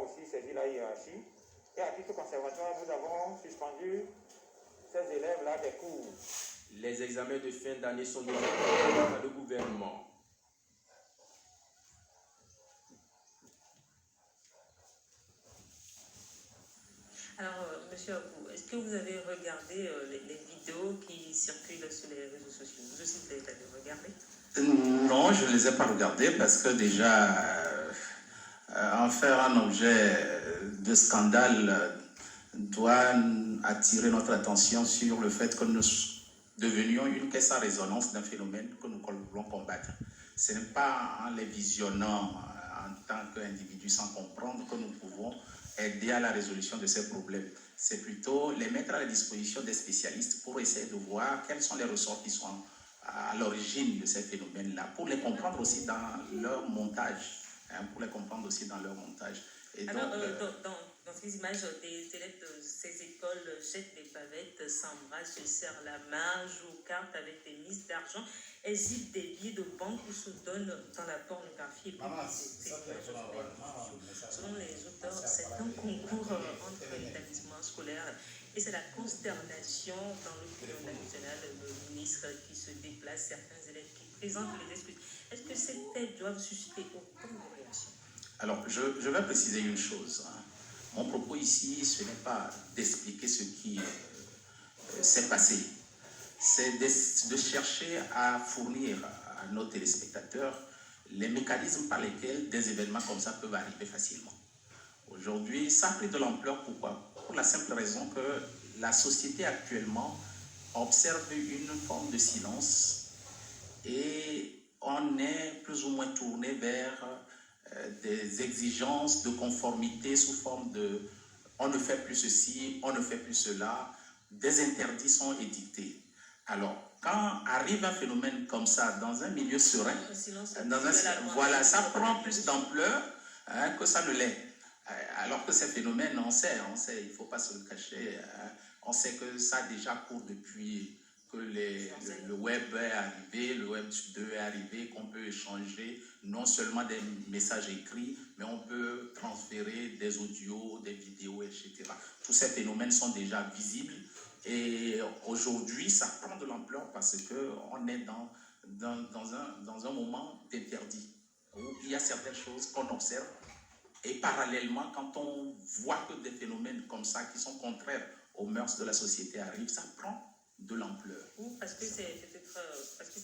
avons aussi saisi la hiérarchie. Et à titre conservatoire, nous avons suspendu ces élèves-là des cours. Les examens de fin d'année sont donnés par le gouvernement. Alors, monsieur Abou, est-ce que vous avez regardé les vidéos qui circulent sur les réseaux sociaux? Vous aussi, vous les avez regardées? Non, je ne les ai pas regardées parce que déjà, en faire un objet de scandale doit attirer notre attention sur le fait que nous devenions une caisse à résonance d'un phénomène que nous voulons combattre. Ce n'est pas en les visionnant en tant qu'individus sans comprendre que nous pouvons aider à la résolution de ces problèmes. C'est plutôt les mettre à la disposition des spécialistes pour essayer de voir quels sont les ressorts qui sont à l'origine de ces phénomènes-là, pour les comprendre aussi dans leur montage. Et alors, donc, dans ces images, des élèves de ces écoles jettent des pavettes, s'embrassent, se serrent la main, jouent aux cartes avec des mises d'argent, hésitent des billets de banque ou se donnent dans la pornographie. Selon les auteurs, c'est un concours entre établissements scolaires et c'est la consternation dans l'opinion nationale. Le ministre qui se déplace, certains élèves qui présentent les excuses. Est-ce que ces faits doivent susciter autant de réactions? Alors, je vais préciser une chose. Mon propos ici, ce n'est pas d'expliquer ce qui s'est passé. C'est de chercher à fournir à nos téléspectateurs les mécanismes par lesquels des événements comme ça peuvent arriver facilement. Aujourd'hui, ça a pris de l'ampleur. Pourquoi? Pour la simple raison que la société actuellement observe une forme de silence et on est plus ou moins tourné vers des exigences de conformité sous forme de on ne fait plus ceci, on ne fait plus cela, des interdits sont édictés. Alors, quand arrive un phénomène comme ça dans un milieu serein, voilà, ça prend plus d'ampleur que ça ne l'est. Alors que ces phénomènes, on sait, il ne faut pas se le cacher, on sait que ça déjà court depuis que le web est arrivé, le web 2 est arrivé, qu'on peut échanger non seulement des messages écrits, mais on peut transférer des audios, des vidéos, etc. Tous ces phénomènes sont déjà visibles et aujourd'hui, ça prend de l'ampleur parce qu'on est dans un moment d'interdit où il y a certaines choses qu'on observe et parallèlement, quand on voit que des phénomènes comme ça qui sont contraires aux mœurs de la société arrivent, ça prend de l'ampleur. Ou parce que c'est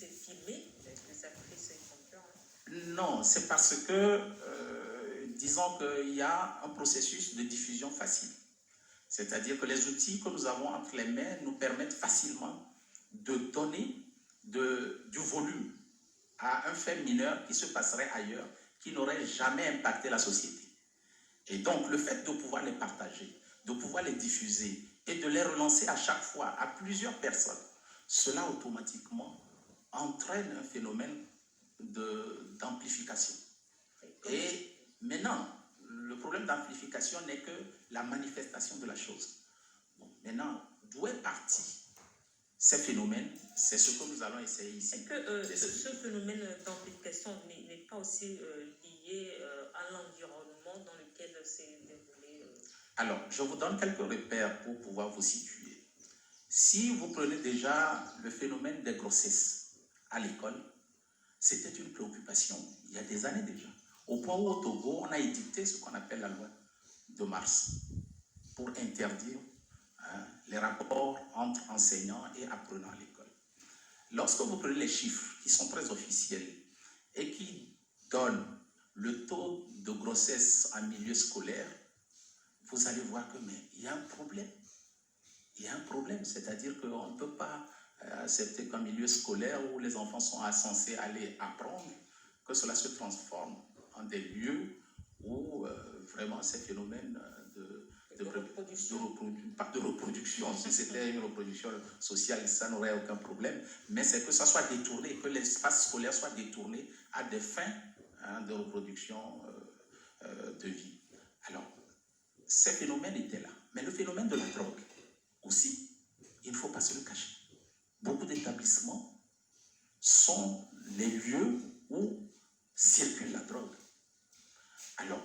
filmé, que ça fait cette ampleur? Non, c'est parce que, disons qu'il y a un processus de diffusion facile. C'est-à-dire que les outils que nous avons entre les mains nous permettent facilement de donner du volume à un fait mineur qui se passerait ailleurs, qui n'aurait jamais impacté la société. Et donc, le fait de pouvoir les partager, de pouvoir les diffuser et de les relancer à chaque fois à plusieurs personnes, cela automatiquement entraîne un phénomène d'amplification. Et maintenant, le problème d'amplification n'est que la manifestation de la chose. Bon, maintenant, d'où est parti ces phénomènes? C'est ce que nous allons essayer ici. Est-ce que ce phénomène d'amplification n'est pas aussi lié à l'environnement dans lequel s'est déroulé? Alors, je vous donne quelques repères pour pouvoir vous situer. Si vous prenez déjà le phénomène des grossesses à l'école, c'était une préoccupation il y a des années déjà. Au point où au Togo, on a édicté ce qu'on appelle la loi de mars pour interdire les rapports entre enseignants et apprenants à l'école. Lorsque vous prenez les chiffres qui sont très officiels et qui donnent le taux de grossesse en milieu scolaire, vous allez voir que il y a un problème. Il y a un problème, c'est-à-dire qu'on ne peut pas accepter qu'un milieu scolaire où les enfants sont censés aller apprendre, que cela se transforme en des lieux où vraiment ces phénomènes pas de reproduction, si c'était une reproduction sociale, ça n'aurait aucun problème, mais c'est que ça soit détourné, que l'espace scolaire soit détourné à des fins de reproduction de vie. Alors, ces phénomènes étaient là. Mais le phénomène de la drogue aussi, il ne faut pas se le cacher. Beaucoup d'établissements sont les lieux où circule la drogue. Alors,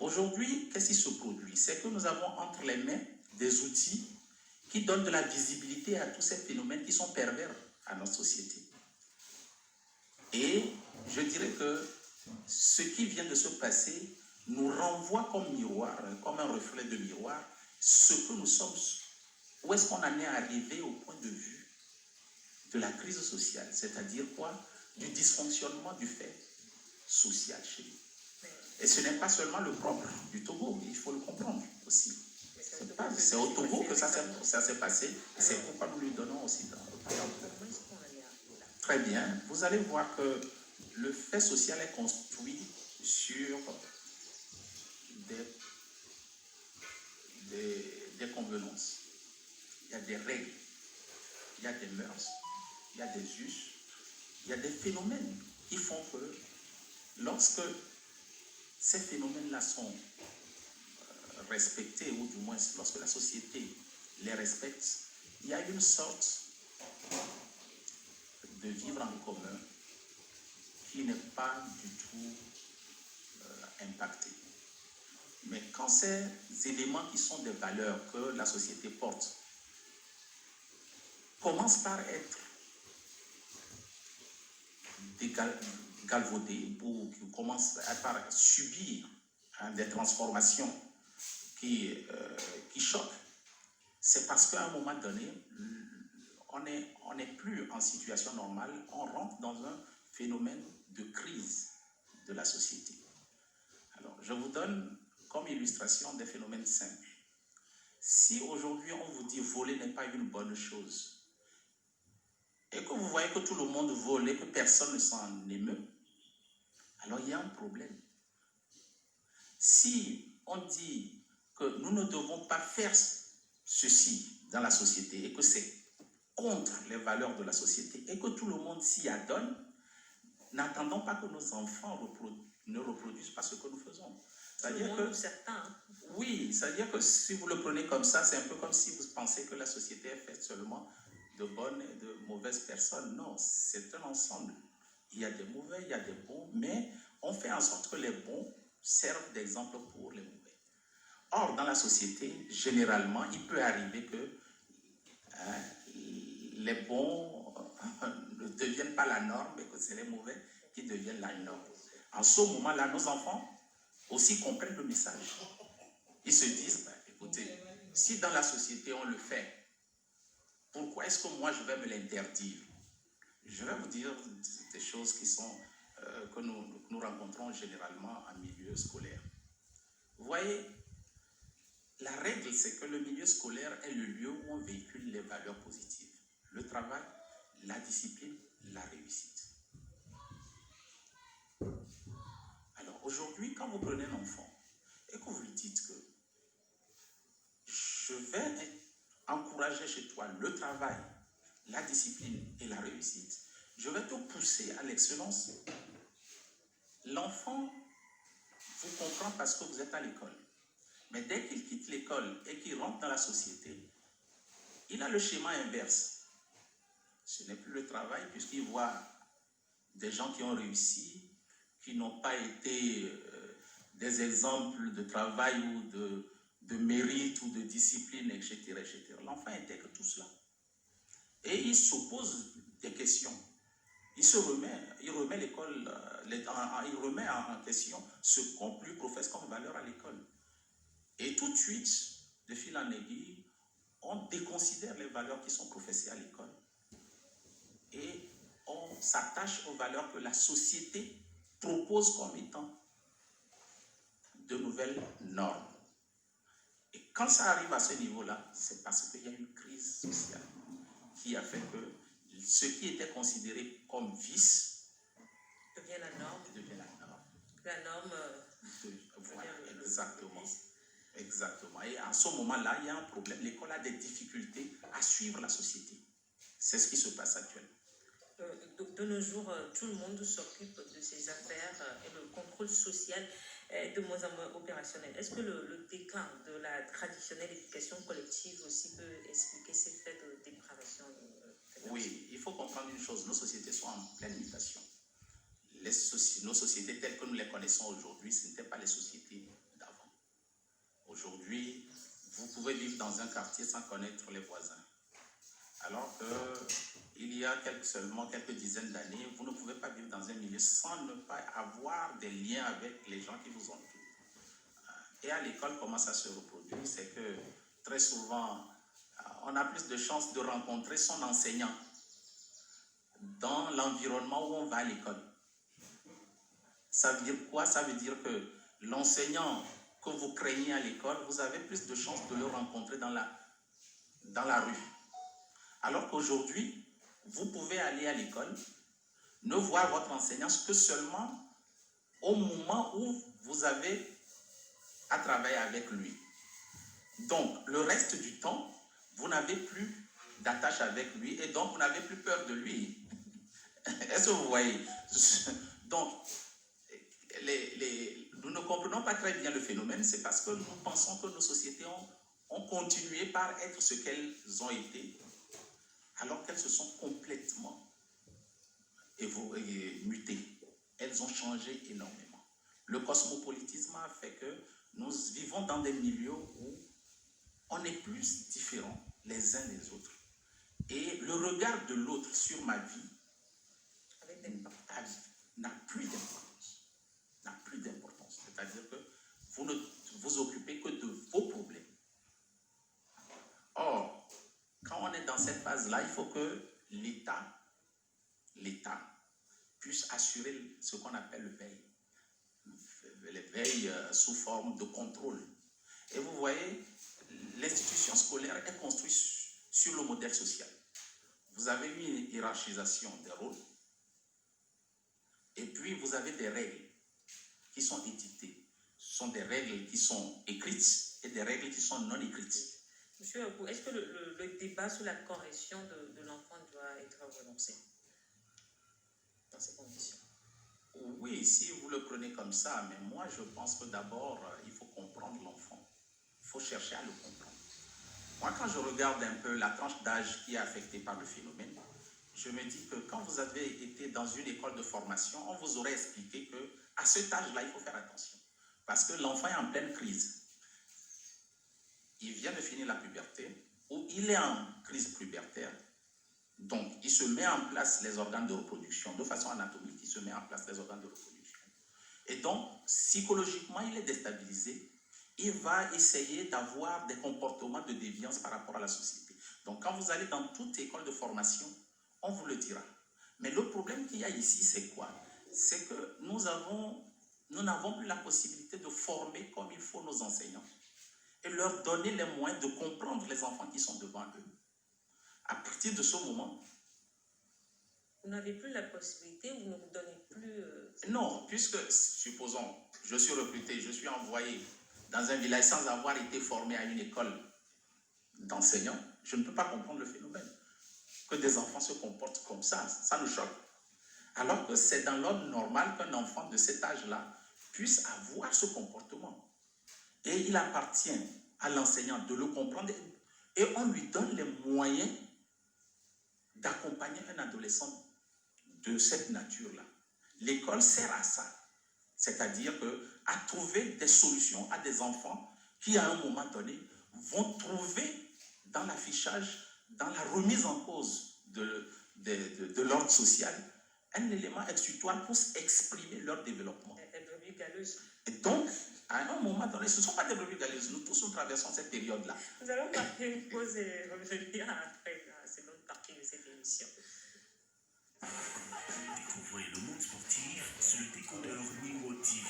Aujourd'hui, qu'est-ce qui se produit? C'est que nous avons entre les mains des outils qui donnent de la visibilité à tous ces phénomènes qui sont pervers à notre société. Et je dirais que ce qui vient de se passer nous renvoie comme miroir, comme un reflet de miroir, ce que nous sommes, où est-ce qu'on en est arrivé au point de vue de la crise sociale, c'est-à-dire quoi? Du dysfonctionnement du fait social chez nous. Et ce n'est pas seulement le propre du Togo, il faut le comprendre aussi. C'est au Togo que ça s'est passé, c'est pourquoi nous lui donnons aussi dans le programme. Très bien, vous allez voir que le fait social est construit sur des convenances. Il y a des règles, il y a des mœurs, il y a des us, il y a des phénomènes qui font que lorsque ces phénomènes-là sont respectés, ou du moins lorsque la société les respecte, il y a une sorte de vivre en commun qui n'est pas du tout impacté. Mais quand ces éléments qui sont des valeurs que la société porte commencent par être galvaudés ou qui commencent par subir des transformations qui choquent, c'est parce qu'à un moment donné, on n'est plus en situation normale, on rentre dans un phénomène de crise de la société. Alors, je vous donne comme illustration des phénomènes simples. Si aujourd'hui on vous dit voler n'est pas une bonne chose, et que vous voyez que tout le monde vole et que personne ne s'en émeut, alors il y a un problème. Si on dit que nous ne devons pas faire ceci dans la société et que c'est contre les valeurs de la société et que tout le monde s'y adonne, n'attendons pas que nos enfants ne reproduisent pas ce que nous faisons. C'est-à-dire que certains. Oui, c'est-à-dire que si vous le prenez comme ça, c'est un peu comme si vous pensez que la société est faite seulement de bonnes et de mauvaises personnes. Non, c'est un ensemble. Il y a des mauvais, il y a des bons, mais on fait en sorte que les bons servent d'exemple pour les mauvais. Or, dans la société, généralement, il peut arriver que les bons ne deviennent pas la norme, mais que c'est les mauvais qui deviennent la norme. En ce moment-là, nos enfants aussi comprennent le message. Ils se disent, écoutez, si dans la société on le fait, pourquoi est-ce que moi je vais me l'interdire? Je vais vous dire des choses qui sont, que nous rencontrons généralement en milieu scolaire. Vous voyez, la règle, c'est que le milieu scolaire est le lieu où on véhicule les valeurs positives. Le travail, la discipline, la réussite. Alors aujourd'hui, quand vous prenez un enfant et que vous lui dites que je vais encourager chez toi le travail, la discipline et la réussite, je vais te pousser à l'excellence, l'enfant vous comprend parce que vous êtes à l'école. Mais dès qu'il quitte l'école et qu'il rentre dans la société, il a le schéma inverse. Ce n'est plus le travail puisqu'il voit des gens qui ont réussi, qui n'ont pas été des exemples de travail ou de mérite ou de discipline, etc. etc. L'enfant intègre tout cela. Et il se pose des questions. Il remet l'école, il remet en question ce qu'on lui professe comme valeur à l'école. Et tout de suite, de fil en aiguille, on déconsidère les valeurs qui sont professées à l'école et on s'attache aux valeurs que la société propose comme étant de nouvelles normes. Et quand ça arrive à ce niveau-là, c'est parce qu'il y a une crise sociale qui a fait que ce qui était considéré comme vice devient la norme. La norme. Voilà, exactement. Exactement. Et à ce moment-là, il y a un problème. L'école a des difficultés à suivre la société. C'est ce qui se passe actuellement. De nos jours, tout le monde s'occupe de ses affaires et le contrôle social est de moins en moins opérationnel. Est-ce que le déclin de la traditionnelle éducation collective aussi peut expliquer ces faits de dépravation? Oui, il faut comprendre une chose. Nos sociétés sont en pleine mutation. Nos sociétés telles que nous les connaissons aujourd'hui, ce n'étaient pas les sociétés d'avant. pouvez vivre dans un quartier sans connaître les voisins. Alors qu'il y a seulement quelques dizaines d'années, vous ne pouvez pas vivre dans un milieu sans ne pas avoir des liens avec les gens qui vous entourent. Et à l'école, comment ça se reproduit? C'est que très souvent, on a plus de chances de rencontrer son enseignant dans l'environnement où on va à l'école. Ça veut dire quoi? Ça veut dire que l'enseignant que vous craignez à l'école, vous avez plus de chances de le rencontrer dans la rue. Alors qu'aujourd'hui, vous pouvez aller à l'école, ne voir votre enseignant que seulement au moment où vous avez à travailler avec lui. Donc, le reste du temps, vous n'avez plus d'attache avec lui et donc vous n'avez plus peur de lui. Est-ce que vous voyez? Donc, nous ne comprenons pas très bien le phénomène, c'est parce que nous pensons que nos sociétés ont continué par être ce qu'elles ont été, alors qu'elles se sont complètement mutées. Elles ont changé énormément. Le cosmopolitisme a fait que nous vivons dans des milieux où on est plus différents les uns des autres. Et le regard de l'autre sur ma vie n'a plus d'importance. N'a plus d'importance. C'est-à-dire que vous ne vous occupez que de vos problèmes. Or, quand on est dans cette phase-là, il faut que l'État puisse assurer ce qu'on appelle le veille sous forme de contrôle. Et vous voyez, l'institution scolaire est construite sur le modèle social. Vous avez une hiérarchisation des rôles, et puis vous avez des règles qui sont édictées. Ce sont des règles qui sont écrites et des règles qui sont non écrites. Monsieur Abou, est-ce que le débat sur la correction de l'enfant doit être renoncé dans ces conditions? Oui, si vous le prenez comme ça, mais moi je pense que d'abord, il faut comprendre l'enfant. Il faut chercher à le comprendre. Moi, quand je regarde un peu la tranche d'âge qui est affectée par le phénomène, je me dis que quand vous avez été dans une école de formation, on vous aurait expliqué qu'à cet âge-là, il faut faire attention. Parce que l'enfant est en pleine crise. Il vient de finir la puberté, ou il est en crise pubertaire. Donc, il se met en place les organes de reproduction. De façon anatomique, il se met en place les organes de reproduction. Et donc, psychologiquement, il est déstabilisé. Il va essayer d'avoir des comportements de déviance par rapport à la société. Donc, quand vous allez dans toute école de formation, on vous le dira. Mais le problème qu'il y a ici, c'est quoi? C'est que nous n'avons plus la possibilité de former comme il faut nos enseignants et leur donner les moyens de comprendre les enfants qui sont devant eux. À partir de ce moment... Vous n'avez plus la possibilité, vous ne vous donnez plus... Non, puisque, supposons, je suis recruté, je suis envoyé dans un village sans avoir été formé à une école d'enseignants, je ne peux pas comprendre le phénomène. Que des enfants se comportent comme ça nous choque. Alors que c'est dans l'ordre normal qu'un enfant de cet âge-là puisse avoir ce comportement. Et il appartient à l'enseignant de le comprendre et on lui donne les moyens d'accompagner un adolescent de cette nature-là. L'école sert à ça. C'est-à-dire à trouver des solutions à des enfants qui, à un moment donné, vont trouver dans l'affichage, dans la remise en cause de l'ordre social, un élément exutoire pour exprimer leur développement. Et donc, à un moment donné, ce ne sont pas des brebis galeuses. Nous tous, nous traversons cette période-là. Nous allons marquer une pause et revenir après la seconde partie de cette émission. Découvrez le monde sportif sur le décodeur New World TV.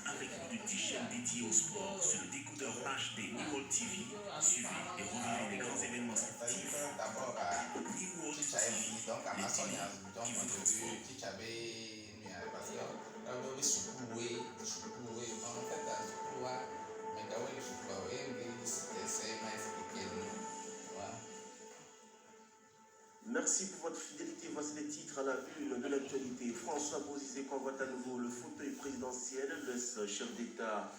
Avec plus de 10 chaînes dédiées au sport sur le décodeur HD New World TV, suivez et revivez les grands événements sportifs. New World TV, les télés qui vous transportent. Merci pour votre fidélité. Voici les titres à la une de l'actualité. François Bozizé convoite à nouveau le fauteuil présidentiel. Le chef d'État